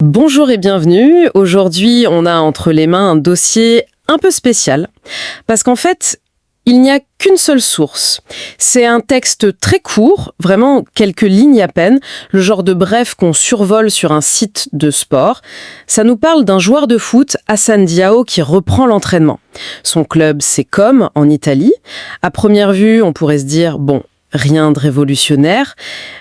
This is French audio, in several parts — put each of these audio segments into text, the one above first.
Bonjour et bienvenue. Aujourd'hui, on a entre les mains un dossier un peu spécial. Parce qu'en fait, il n'y a qu'une seule source. C'est un texte très court, vraiment quelques lignes à peine, le genre de bref qu'on survole sur un site de sport. Ça nous parle d'un joueur de foot, Hassan Diao, qui reprend l'entraînement. Son club, c'est Comme, en Italie. À première vue, on pourrait se dire, bon, rien de révolutionnaire.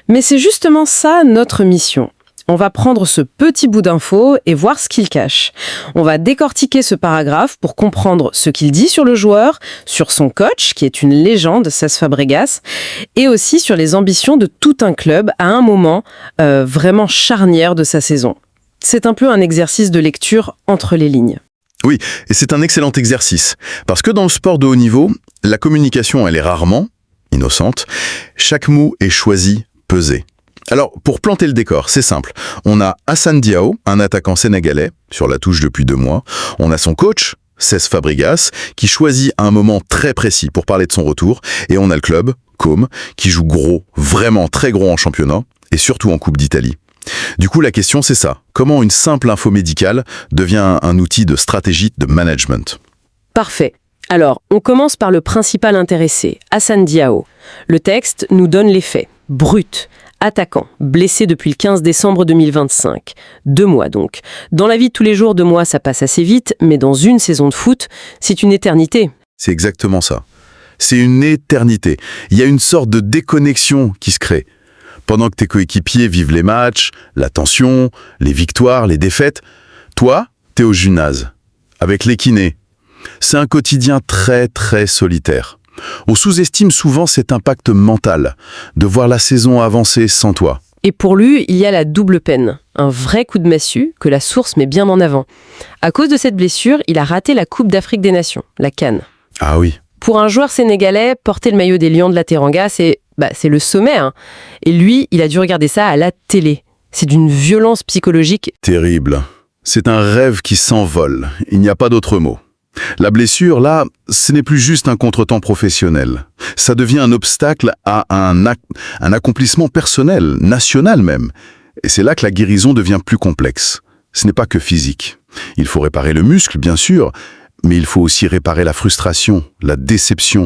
Mais c'est justement ça notre mission. On va prendre ce petit bout d'info et voir ce qu'il cache. On va décortiquer ce paragraphe pour comprendre ce qu'il dit sur le joueur, sur son coach, qui est une légende, Cesc Fabregas, et aussi sur les ambitions de tout un club à un moment vraiment charnière de sa saison. C'est un peu un exercice de lecture entre les lignes. Oui, et c'est un excellent exercice. Parce que dans le sport de haut niveau, la communication, elle est rarement innocente. Chaque mot est choisi, pesé. Alors, pour planter le décor, c'est simple. On a Hassan Diao, un attaquant sénégalais, sur la touche depuis 2 mois. On a son coach, Cesc Fabregas, qui choisit un moment très précis pour parler de son retour. Et on a le club, Comme, qui joue gros, vraiment très gros en championnat, et surtout en Coupe d'Italie. Du coup, la question, c'est ça. Comment une simple info médicale devient un outil de stratégie de management ? Parfait. Alors, on commence par le principal intéressé, Hassan Diao. Le texte nous donne les faits. Brut. Attaquant, blessé depuis le 15 décembre 2025. 2 mois donc. Dans la vie de tous les jours, 2 mois, ça passe assez vite, mais dans une saison de foot, c'est une éternité. C'est exactement ça. C'est une éternité. Il y a une sorte de déconnexion qui se crée. Pendant que tes coéquipiers vivent les matchs, la tension, les victoires, les défaites, toi, t'es au gymnase, avec les kinés. C'est un quotidien très, très solitaire. On sous-estime souvent cet impact mental, de voir la saison avancer sans toi. Et pour lui, il y a la double peine. Un vrai coup de massue que la source met bien en avant. À cause de cette blessure, il a raté la Coupe d'Afrique des Nations, la CAN. Ah oui. Pour un joueur sénégalais, porter le maillot des Lions de la Teranga, c'est le sommet. Et lui, il a dû regarder ça à la télé. C'est d'une violence psychologique. Terrible. C'est un rêve qui s'envole. Il n'y a pas d'autre mot. La blessure, là, ce n'est plus juste un contretemps professionnel. Ça devient un obstacle à un accomplissement personnel, national même. Et c'est là que la guérison devient plus complexe. Ce n'est pas que physique. Il faut réparer le muscle, bien sûr, mais il faut aussi réparer la frustration, la déception.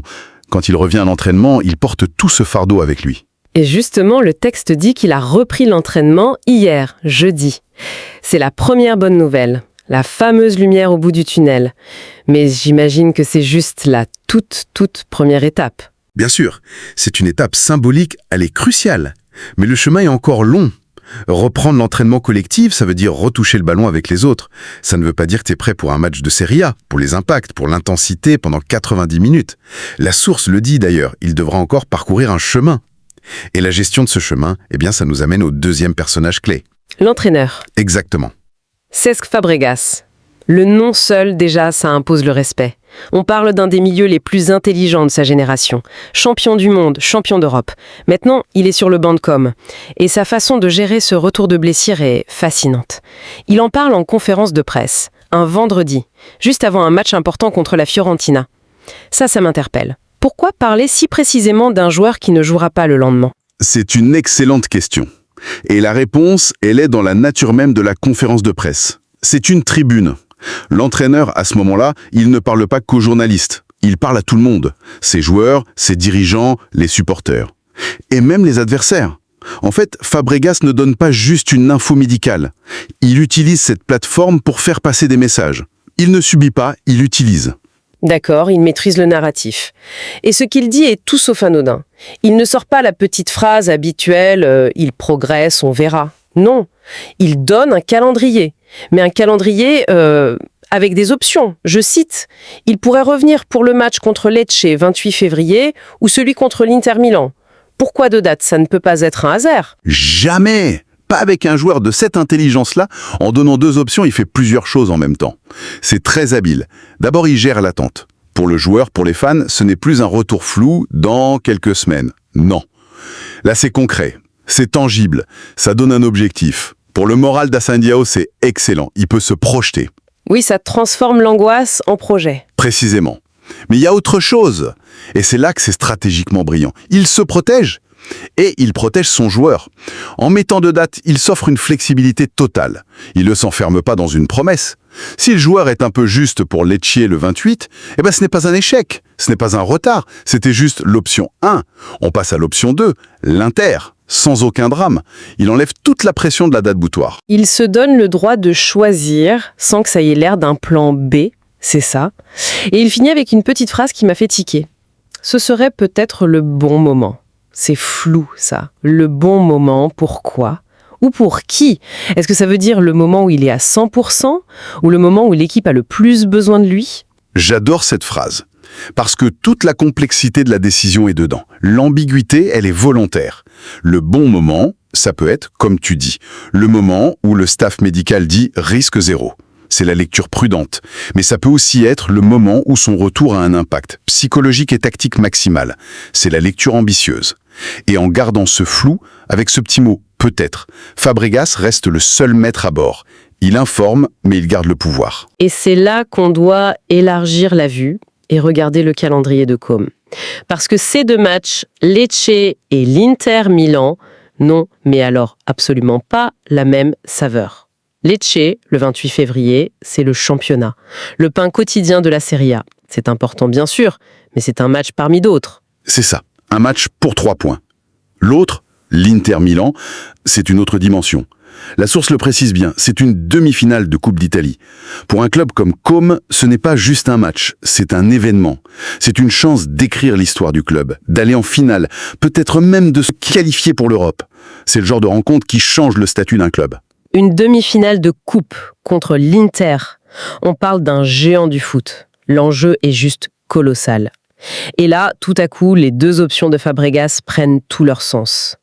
Quand il revient à l'entraînement, il porte tout ce fardeau avec lui. Et justement, le texte dit qu'il a repris l'entraînement hier, jeudi. C'est la première bonne nouvelle. La fameuse lumière au bout du tunnel. Mais j'imagine que c'est juste la toute première étape. Bien sûr, c'est une étape symbolique, elle est cruciale. Mais le chemin est encore long. Reprendre l'entraînement collectif, ça veut dire retoucher le ballon avec les autres. Ça ne veut pas dire que tu es prêt pour un match de Serie A, pour les impacts, pour l'intensité pendant 90 minutes. La source le dit d'ailleurs, il devra encore parcourir un chemin. Et la gestion de ce chemin, eh bien, ça nous amène au deuxième personnage clé. L'entraîneur. Exactement. Cesc Fabregas. Le nom seul, déjà, ça impose le respect. On parle d'un des milieux les plus intelligents de sa génération. Champion du monde, champion d'Europe. Maintenant, il est sur le banc de com. Et sa façon de gérer ce retour de blessure est fascinante. Il en parle en conférence de presse, un vendredi, juste avant un match important contre la Fiorentina. Ça m'interpelle. Pourquoi parler si précisément d'un joueur qui ne jouera pas le lendemain ? C'est une excellente question. Et la réponse, elle est dans la nature même de la conférence de presse. C'est une tribune. L'entraîneur, à ce moment-là, il ne parle pas qu'aux journalistes. Il parle à tout le monde. Ses joueurs, ses dirigeants, les supporters. Et même les adversaires. En fait, Fabregas ne donne pas juste une info médicale. Il utilise cette plateforme pour faire passer des messages. Il ne subit pas, il utilise. D'accord, il maîtrise le narratif. Et ce qu'il dit est tout sauf anodin. Il ne sort pas la petite phrase habituelle « il progresse, on verra ». Non, il donne un calendrier. Mais un calendrier avec des options. Je cite, « Il pourrait revenir pour le match contre Lecce, 28 février, ou celui contre l'Inter Milan. » Pourquoi 2 dates ? Ça ne peut pas être un hasard. Jamais ! Pas avec un joueur de cette intelligence-là. En donnant 2 options, il fait plusieurs choses en même temps. C'est très habile. D'abord, il gère l'attente. Pour le joueur, pour les fans, ce n'est plus un retour flou dans quelques semaines. Non. Là, c'est concret. C'est tangible. Ça donne un objectif. Pour le moral d'Hassan Diao, c'est excellent. Il peut se projeter. Oui, ça transforme l'angoisse en projet. Précisément. Mais il y a autre chose. Et c'est là que c'est stratégiquement brillant. Il se protège. Et il protège son joueur. En mettant de date, il s'offre une flexibilité totale. Il ne s'enferme pas dans une promesse. Si le joueur est un peu juste pour Lecce le 28, ce n'est pas un échec, ce n'est pas un retard, c'était juste l'option 1. On passe à l'option 2, l'Inter, sans aucun drame. Il enlève toute la pression de la date butoir. Il se donne le droit de choisir sans que ça ait l'air d'un plan B, c'est ça. Et il finit avec une petite phrase qui m'a fait tiquer. Ce serait peut-être le bon moment. C'est flou, ça. Le bon moment, pourquoi ? Ou pour qui? Est-ce que ça veut dire le moment où il est à 100% ou le moment où l'équipe a le plus besoin de lui? J'adore cette phrase, parce que toute la complexité de la décision est dedans. L'ambiguïté, elle est volontaire. Le bon moment, ça peut être, comme tu dis, le moment où le staff médical dit « risque zéro ». C'est la lecture prudente. Mais ça peut aussi être le moment où son retour a un impact psychologique et tactique maximal. C'est la lecture ambitieuse. Et en gardant ce flou, avec ce petit mot « peut-être », Fabregas reste le seul maître à bord. Il informe, mais il garde le pouvoir. Et c'est là qu'on doit élargir la vue et regarder le calendrier de Com. Parce que ces deux matchs, Lecce et l'Inter Milan, n'ont, mais alors absolument pas, la même saveur. Lecce, le 28 février, c'est le championnat. Le pain quotidien de la Serie A. C'est important bien sûr, mais c'est un match parmi d'autres. C'est ça, un match pour 3 points. L'autre, l'Inter Milan, c'est une autre dimension. La source le précise bien, c'est une demi-finale de Coupe d'Italie. Pour un club comme Com, ce n'est pas juste un match, c'est un événement. C'est une chance d'écrire l'histoire du club, d'aller en finale, peut-être même de se qualifier pour l'Europe. C'est le genre de rencontre qui change le statut d'un club. Une demi-finale de coupe contre l'Inter. On parle d'un géant du foot. L'enjeu est juste colossal. Et là, tout à coup, les deux options de Fabregas prennent tout leur sens.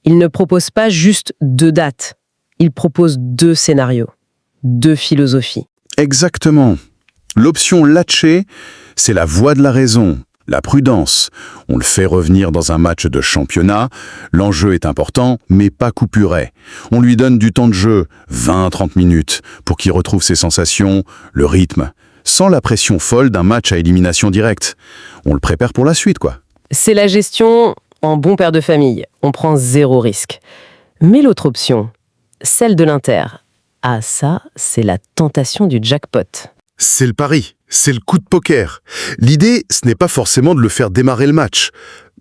Il ne propose pas juste 2 dates. Il propose 2 scénarios, 2 philosophies. Exactement. L'option Lecce, c'est la voie de la raison, la prudence. On le fait revenir dans un match de championnat. L'enjeu est important, mais pas coupuré. On lui donne du temps de jeu, 20-30 minutes, pour qu'il retrouve ses sensations, le rythme, sans la pression folle d'un match à élimination directe. On le prépare pour la suite, quoi. C'est la gestion en bon père de famille. On prend 0 risque. Mais l'autre option, celle de l'Inter, ah ça, c'est la tentation du jackpot. C'est le pari, c'est le coup de poker. L'idée, ce n'est pas forcément de le faire démarrer le match,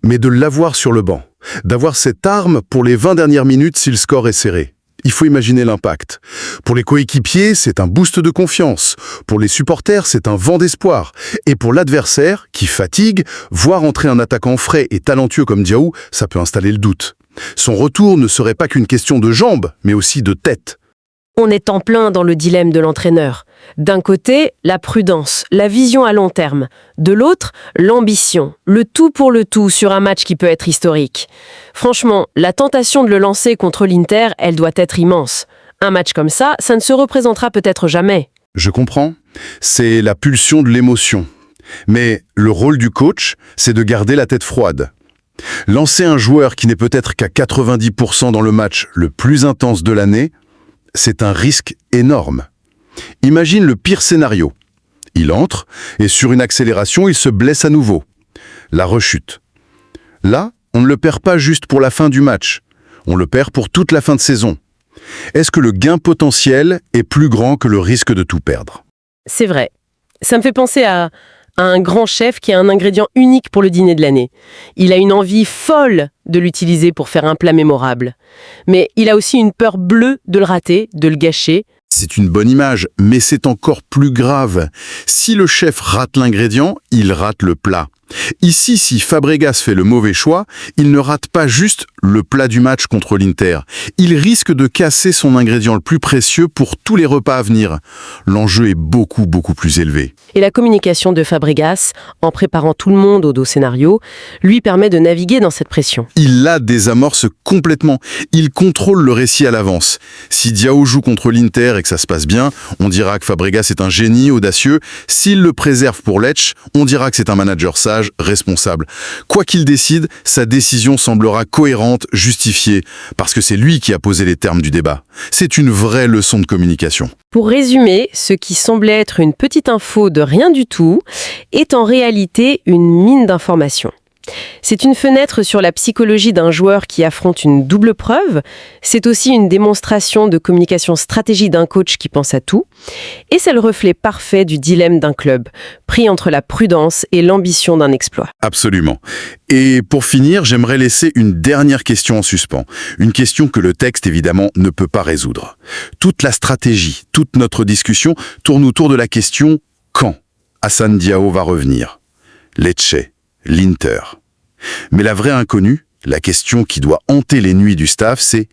mais de l'avoir sur le banc. D'avoir cette arme pour les 20 dernières minutes si le score est serré. Il faut imaginer l'impact. Pour les coéquipiers, c'est un boost de confiance. Pour les supporters, c'est un vent d'espoir. Et pour l'adversaire, qui fatigue, voir entrer un attaquant frais et talentueux comme Diaw, ça peut installer le doute. Son retour ne serait pas qu'une question de jambes, mais aussi de tête. On est en plein dans le dilemme de l'entraîneur. D'un côté, la prudence, la vision à long terme. De l'autre, l'ambition, le tout pour le tout sur un match qui peut être historique. Franchement, la tentation de le lancer contre l'Inter, elle doit être immense. Un match comme ça ne se représentera peut-être jamais. Je comprends. C'est la pulsion de l'émotion. Mais le rôle du coach, c'est de garder la tête froide. Lancer un joueur qui n'est peut-être qu'à 90% dans le match le plus intense de l'année, c'est un risque énorme. Imagine le pire scénario. Il entre, et sur une accélération, il se blesse à nouveau. La rechute. Là, on ne le perd pas juste pour la fin du match. On le perd pour toute la fin de saison. Est-ce que le gain potentiel est plus grand que le risque de tout perdre? C'est vrai. Ça me fait penser à un grand chef qui a un ingrédient unique pour le dîner de l'année. Il a une envie folle de l'utiliser pour faire un plat mémorable. Mais il a aussi une peur bleue de le rater, de le gâcher. C'est une bonne image, mais c'est encore plus grave. Si le chef rate l'ingrédient, il rate le plat. Ici, si Fabregas fait le mauvais choix, il ne rate pas juste le plat du match contre l'Inter. Il risque de casser son ingrédient le plus précieux pour tous les repas à venir. L'enjeu est beaucoup plus élevé. Et la communication de Fabregas, en préparant tout le monde au dos scénario, lui permet de naviguer dans cette pression. Il la désamorce complètement. Il contrôle le récit à l'avance. Si Diaw joue contre l'Inter et que ça se passe bien, on dira que Fabregas est un génie audacieux. S'il le préserve pour Lecce, on dira que c'est un manager sage, responsable. Quoi qu'il décide, sa décision semblera cohérente, justifiée, parce que c'est lui qui a posé les termes du débat. C'est une vraie leçon de communication. Pour résumer, ce qui semblait être une petite info de rien du tout est en réalité une mine d'informations. C'est une fenêtre sur la psychologie d'un joueur qui affronte une double preuve. C'est aussi une démonstration de communication stratégique d'un coach qui pense à tout. Et c'est le reflet parfait du dilemme d'un club, pris entre la prudence et l'ambition d'un exploit. Absolument. Et pour finir, j'aimerais laisser une dernière question en suspens. Une question que le texte, évidemment, ne peut pas résoudre. Toute la stratégie, toute notre discussion tourne autour de la question « Quand Assane Diao va revenir ?» Lecce, l'Inter. Mais la vraie inconnue, la question qui doit hanter les nuits du staff, c'est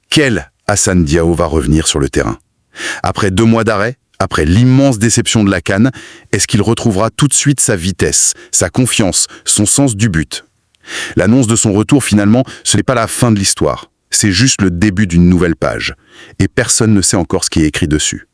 quel Assane Diao va revenir sur le terrain? Après 2 mois d'arrêt, après l'immense déception de la CAN, est-ce qu'il retrouvera tout de suite sa vitesse, sa confiance, son sens du but? L'annonce de son retour, finalement, ce n'est pas la fin de l'histoire. C'est juste le début d'une nouvelle page. Et personne ne sait encore ce qui est écrit dessus.